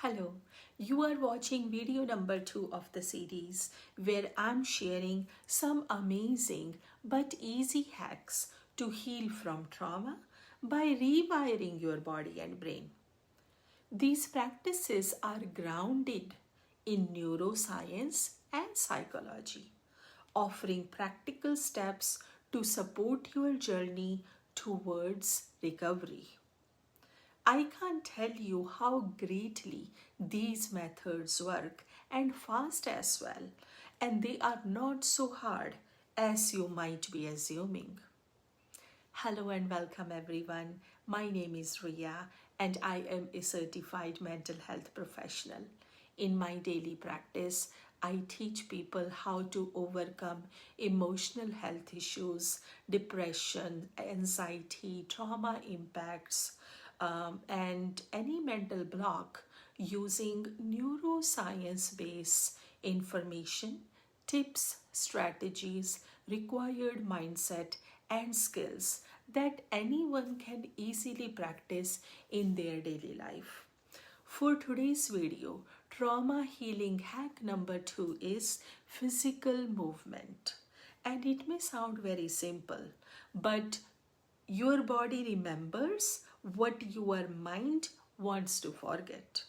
Hello, you are watching video number 2 of the series where I'm sharing some amazing but easy hacks to heal from trauma by rewiring your body and brain. These practices are grounded in neuroscience and psychology, offering practical steps to support your journey towards recovery. I can't tell you how greatly these methods work and fast as well, and they are not so hard as you might be assuming. Hello and welcome everyone. My name is Ria and I am a certified mental health professional. In my daily practice, I teach people how to overcome emotional health issues, depression, anxiety, trauma impacts, and any mental block using neuroscience based information, tips, strategies, required mindset, and skills that anyone can easily practice in their daily life. For today's video, trauma healing hack number 2 is physical movement. And it may sound very simple, but your body remembers what your mind wants to forget.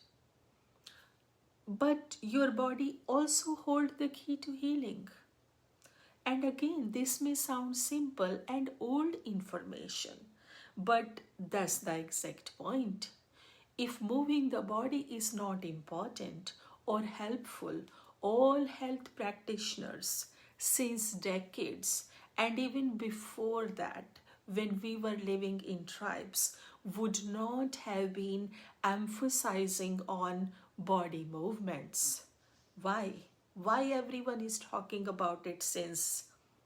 But your body also holds the key to healing. And again, this may sound simple and old information, but that's the exact point. If moving the body is not important or helpful, all health practitioners since decades and even before that, when we were living in tribes, would not have been emphasizing on body movements. Why? Why everyone is talking about it since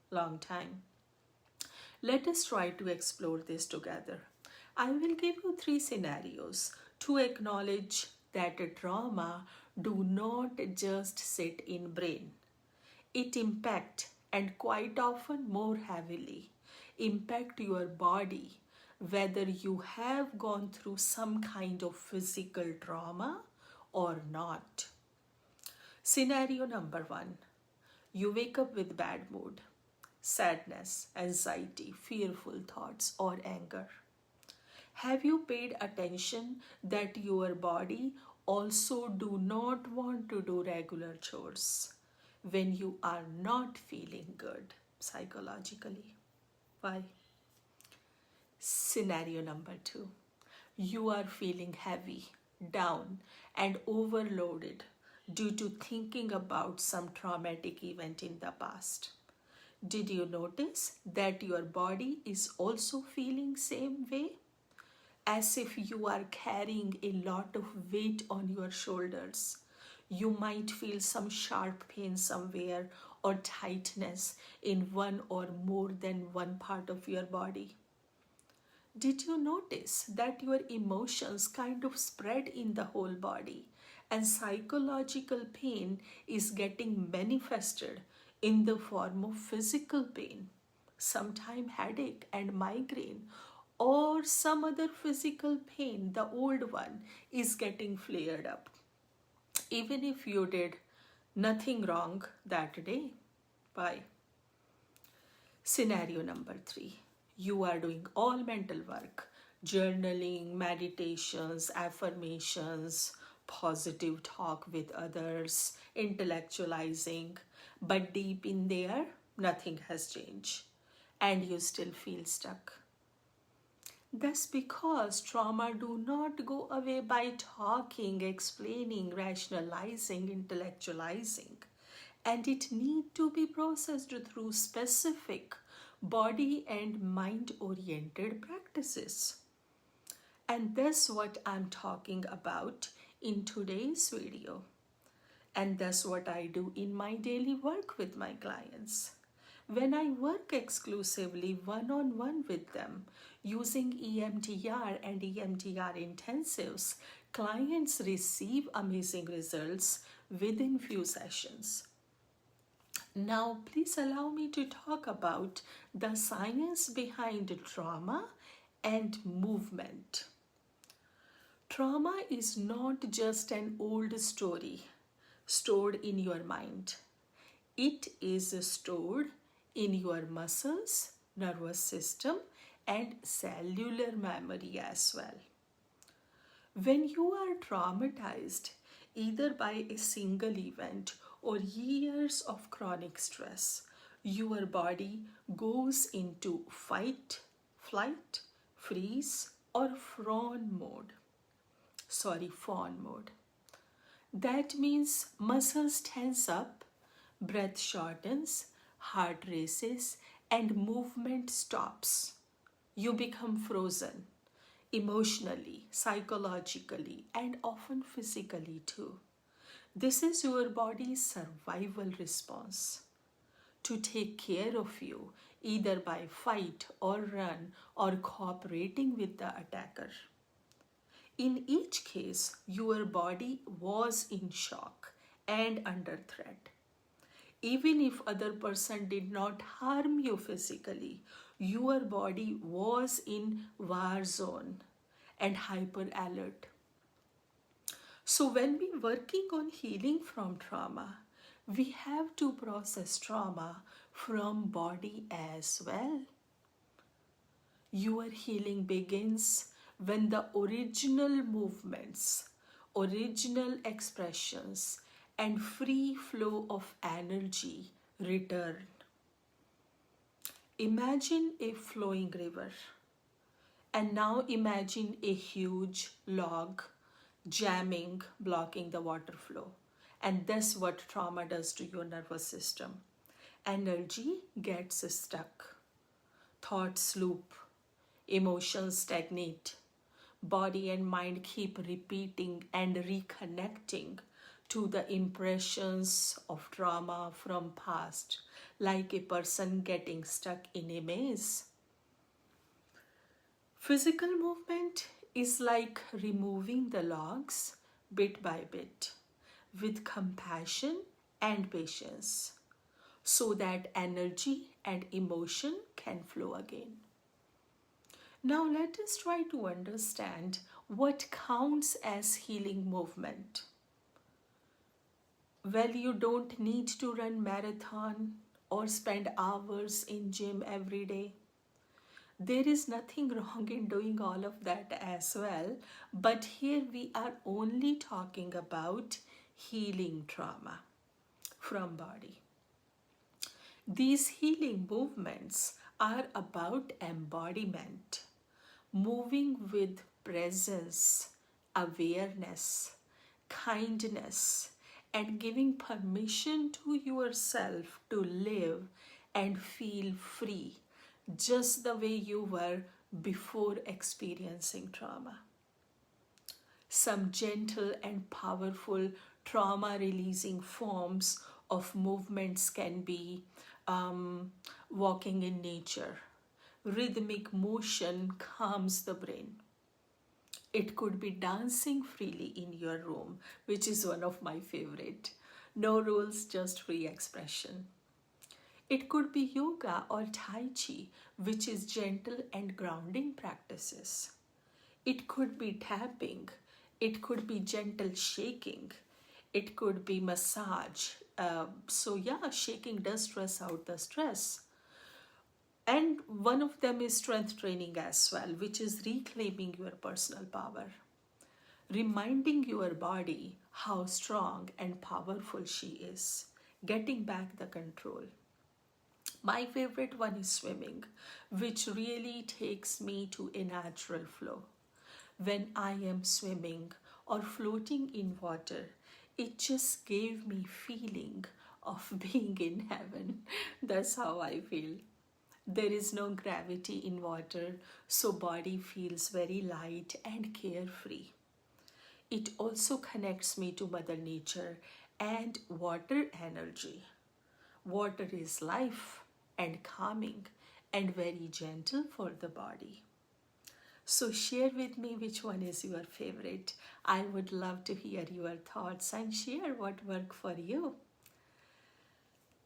long time? Let us try to explore this together. I will give you 3 scenarios to acknowledge that a trauma do not just sit in brain. It impact and quite often more heavily impact your body whether you have gone through some kind of physical trauma or not. Scenario number 1. You wake up with bad mood, sadness, anxiety, fearful thoughts, or anger. Have you paid attention that your body also do not want to do regular chores when you are not feeling good psychologically? Why? Scenario number 2. You are feeling heavy, down, and overloaded due to thinking about some traumatic event in the past. Did you notice that your body is also feeling same way? As if you are carrying a lot of weight on your shoulders. You might feel some sharp pain somewhere or tightness in one or more than one part of your body. Did you notice that your emotions kind of spread in the whole body and psychological pain is getting manifested in the form of physical pain, sometimes headache and migraine, or some other physical pain, the old one, is getting flared up, even if you did nothing wrong that day? Why? Scenario number 3. You are doing all mental work, journaling, meditations, affirmations, positive talk with others, intellectualizing, but deep in there, nothing has changed, and you still feel stuck. That's because trauma do not go away by talking, explaining, rationalizing, intellectualizing. And it need to be processed through specific body and mind oriented practices. And that's what I'm talking about in today's video. And that's what I do in my daily work with my clients. When I work exclusively one-on-one with them using EMDR and EMDR intensives, clients receive amazing results within few sessions. Now, please allow me to talk about the science behind trauma and movement. Trauma is not just an old story stored in your mind. It is stored in your muscles, nervous system, and cellular memory as well. When you are traumatized, either by a single event or years of chronic stress, your body goes into fight, flight, freeze, or fawn mode. That means muscles tense up, breath shortens, heart races, and movement stops. You become frozen emotionally, psychologically, and often physically too. This is your body's survival response to take care of you, either by fight or run or cooperating with the attacker. In each case, your body was in shock and under threat. Even if other person did not harm you physically, your body was in war zone and hyper alert. So when we working on healing from trauma, we have to process trauma from body as well. Your healing begins when the original movements, original expressions, and free flow of energy return. Imagine a flowing river, and now imagine a huge log jamming, blocking the water flow. And that's what trauma does to your nervous system. Energy gets stuck, thoughts loop, emotions stagnate, body and mind keep repeating and reconnecting to the impressions of trauma from past, like a person getting stuck in a maze. Physical movement is like removing the logs bit by bit with compassion and patience so that energy and emotion can flow again. Now let us try to understand what counts as healing movement. Well, you don't need to run marathon or spend hours in gym every day. There is nothing wrong in doing all of that as well, but here we are only talking about healing trauma from body. These healing movements are about embodiment, moving with presence, awareness, kindness, and giving permission to yourself to live and feel free, just the way you were before experiencing trauma. Some gentle and powerful trauma releasing forms of movements can be walking in nature. Rhythmic motion calms the brain. It could be dancing freely in your room, which is one of my favorite. No rules, just free expression. It could be yoga or tai chi, which is gentle and grounding practices. It could be tapping. It could be gentle shaking. It could be massage. Shaking does stress out the stress. And one of them is strength training as well, which is reclaiming your personal power, reminding your body how strong and powerful she is, getting back the control. My favorite one is swimming, which really takes me to a natural flow. When I am swimming or floating in water, it just gave me feeling of being in heaven. That's how I feel. There is no gravity in water, so body feels very light and carefree. It also connects me to Mother Nature and water energy. Water is life and calming and very gentle for the body. So share with me which one is your favorite. I would love to hear your thoughts and share what worked for you.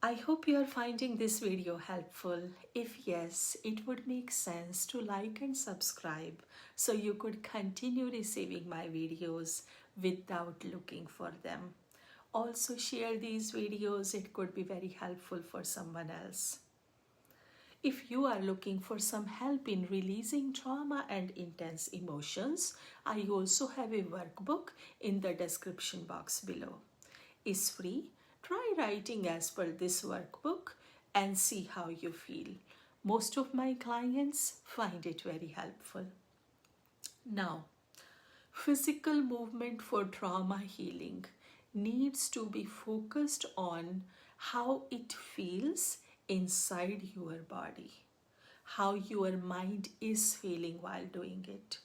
I hope you are finding this video helpful. If yes, it would make sense to like and subscribe so you could continue receiving my videos without looking for them. Also share these videos, it could be very helpful for someone else. If you are looking for some help in releasing trauma and intense emotions, I also have a workbook in the description box below. It's free. Try writing as per this workbook and see how you feel. Most of my clients find it very helpful. Now, physical movement for trauma healing needs to be focused on how it feels inside your body, how your mind is feeling while doing it.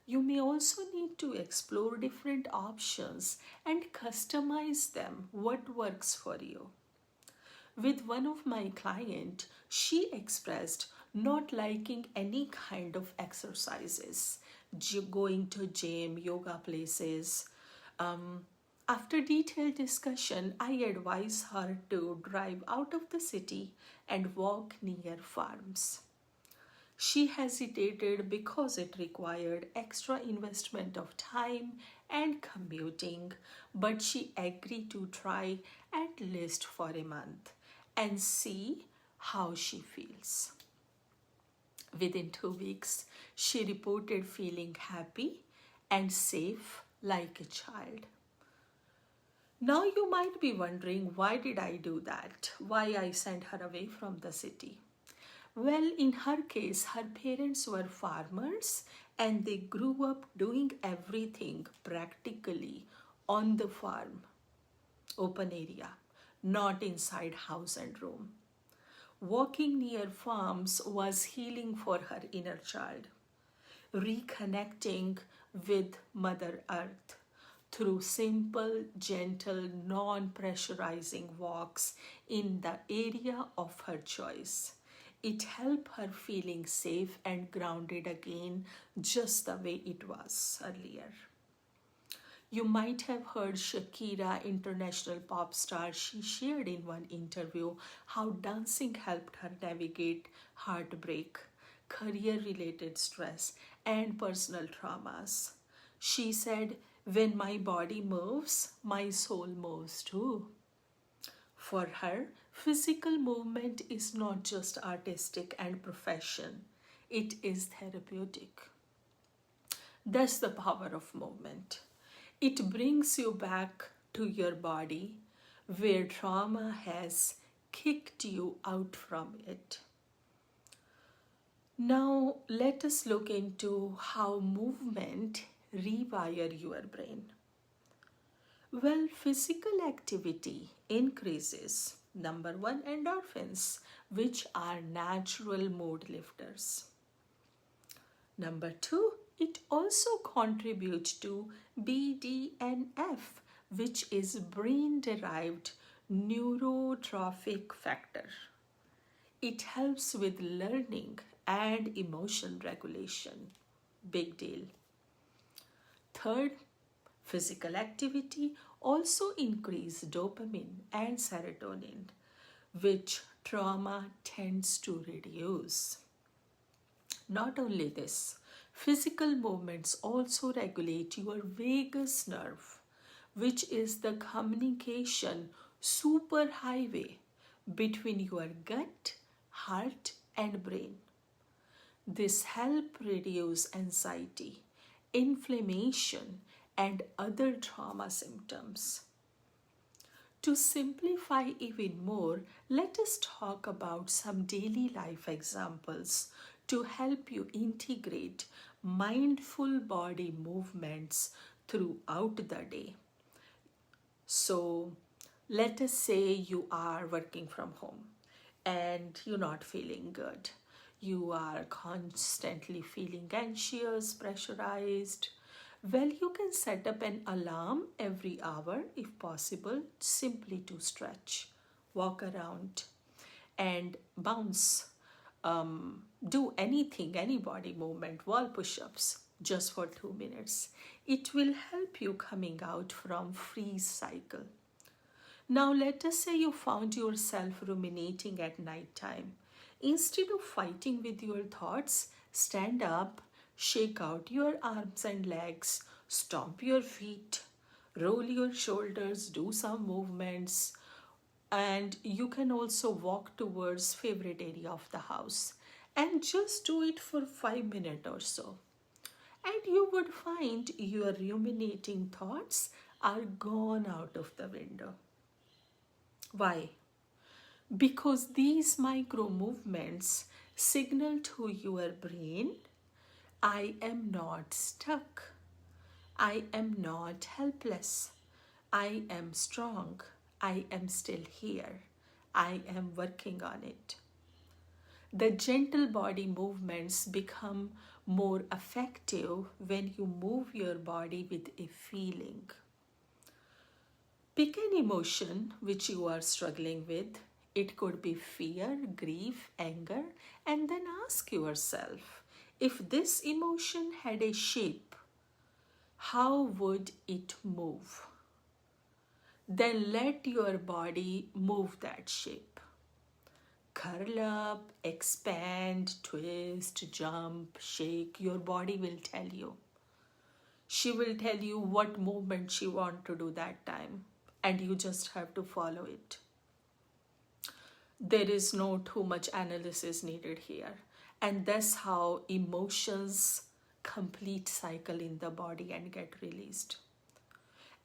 You may also need to explore different options and customize them what works for you. With one of my clients, she expressed not liking any kind of exercises, going to gym, yoga places. After detailed discussion, I advise her to drive out of the city and walk near farms. She hesitated because it required extra investment of time and commuting, but she agreed to try at least for a month and see how she feels. Within 2 weeks, she reported feeling happy and safe like a child. Now you might be wondering, why did I do that? Why I sent her away from the city? Well, in her case, her parents were farmers and they grew up doing everything practically on the farm, open area, not inside house and room. Walking near farms was healing for her inner child, reconnecting with Mother Earth through simple, gentle, non-pressurizing walks in the area of her choice. It helped her feeling safe and grounded again, just the way it was earlier. You might have heard Shakira, international pop star. She shared in one interview how dancing helped her navigate heartbreak, career-related stress, and personal traumas. She said, "When my body moves, my soul moves too." For her, physical movement is not just artistic and profession, it is therapeutic. That's the power of movement. It brings you back to your body where trauma has kicked you out from it. Now, let us look into how movement rewire your brain. Well, physical activity increases number one, endorphins, which are natural mood lifters. Number two, it also contributes to BDNF, which is brain derived neurotrophic factor. It helps with learning and emotion regulation. Big deal. Third, physical activity also increases dopamine and serotonin, which trauma tends to reduce. Not only this, physical movements also regulate your vagus nerve, which is the communication superhighway between your gut, heart, and brain. This helps reduce anxiety, inflammation, and other trauma symptoms. To simplify even more, let us talk about some daily life examples to help you integrate mindful body movements throughout the day. So, let us say you are working from home and you're not feeling good. You are constantly feeling anxious, pressurized. Well, you can set up an alarm every hour if possible, simply to stretch, walk around, and bounce. Do anything, any body movement, wall push-ups, just for 2 minutes. It will help you coming out from freeze cycle. Now, let us say you found yourself ruminating at night time. Instead of fighting with your thoughts, stand up, shake out your arms and legs, stomp your feet, roll your shoulders, do some movements, and you can also walk towards favorite area of the house and just do it for 5 minutes or so, and you would find your ruminating thoughts are gone out of the window. Why? Because these micro movements signal to your brain, I am not stuck, I am not helpless, I am strong, I am still here, I am working on it. The gentle body movements become more effective when you move your body with a feeling. Pick an emotion which you are struggling with. It could be fear, grief, anger, and then ask yourself, if this emotion had a shape, how would it move? Then let your body move that shape. Curl up, expand, twist, jump, shake. Your body will tell you. She will tell you what movement she wants to do that time, and you just have to follow it. There is no too much analysis needed here, and that's how emotions complete cycle in the body and get released.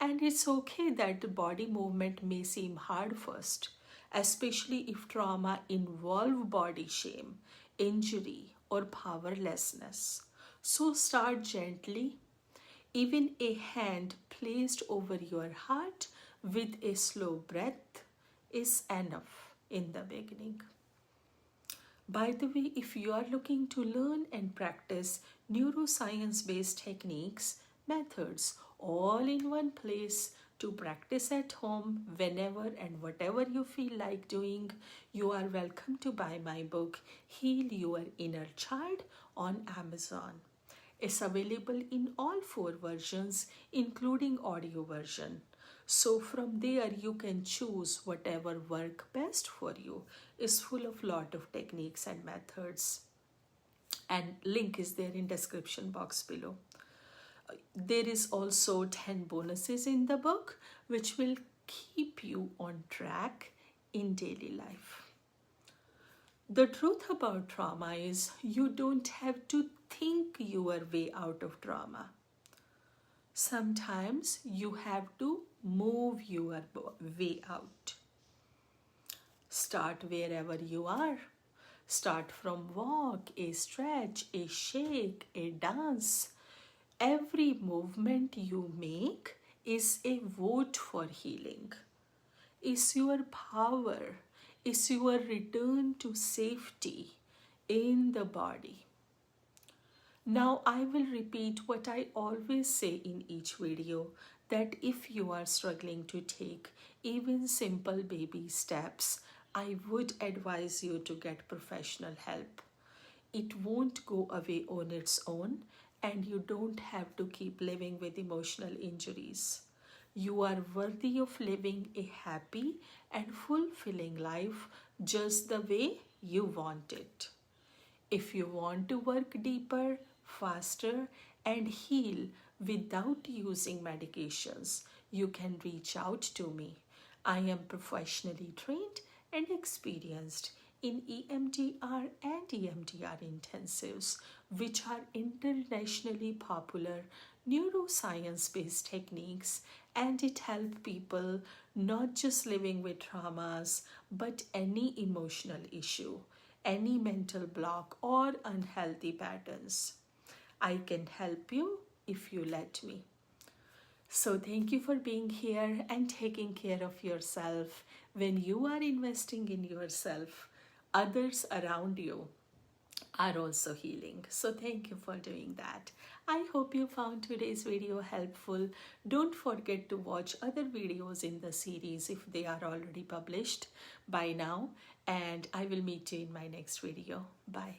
And it's okay that the body movement may seem hard first, especially if trauma involve body shame, injury, or powerlessness. So start gently. Even a hand placed over your heart with a slow breath is enough in the beginning. By the way, if you are looking to learn and practice neuroscience-based techniques, methods, all in one place to practice at home whenever and whatever you feel like doing, you are welcome to buy my book, Heal Your Inner Child, on Amazon. It's available in all 4 versions, including audio version. So from there you can choose whatever work best for you. It's full of lot of techniques and methods. And link is there in description box below. There is also 10 bonuses in the book which will keep you on track in daily life. The truth about trauma is you don't have to think your way out of trauma. Sometimes you have to move your way out. Start wherever you are. Start from walk, a stretch, a shake, a dance. Every movement you make is a vote for healing. Is your power, is your return to safety in the body. Now I will repeat what I always say in each video, that if you are struggling to take even simple baby steps, I would advise you to get professional help. It won't go away on its own, and you don't have to keep living with emotional injuries. You are worthy of living a happy and fulfilling life just the way you want it. If you want to work deeper, faster, and heal without using medications, you can reach out to me. I am professionally trained and experienced in EMDR and EMDR intensives, which are internationally popular neuroscience-based techniques, and it helps people not just living with traumas, but any emotional issue, any mental block or unhealthy patterns. I can help you if you let me. So thank you for being here and taking care of yourself. When you are investing in yourself, others around you are also healing. So thank you for doing that. I hope you found today's video helpful. Don't forget to watch other videos in the series if they are already published by now. And I will meet you in my next video. Bye.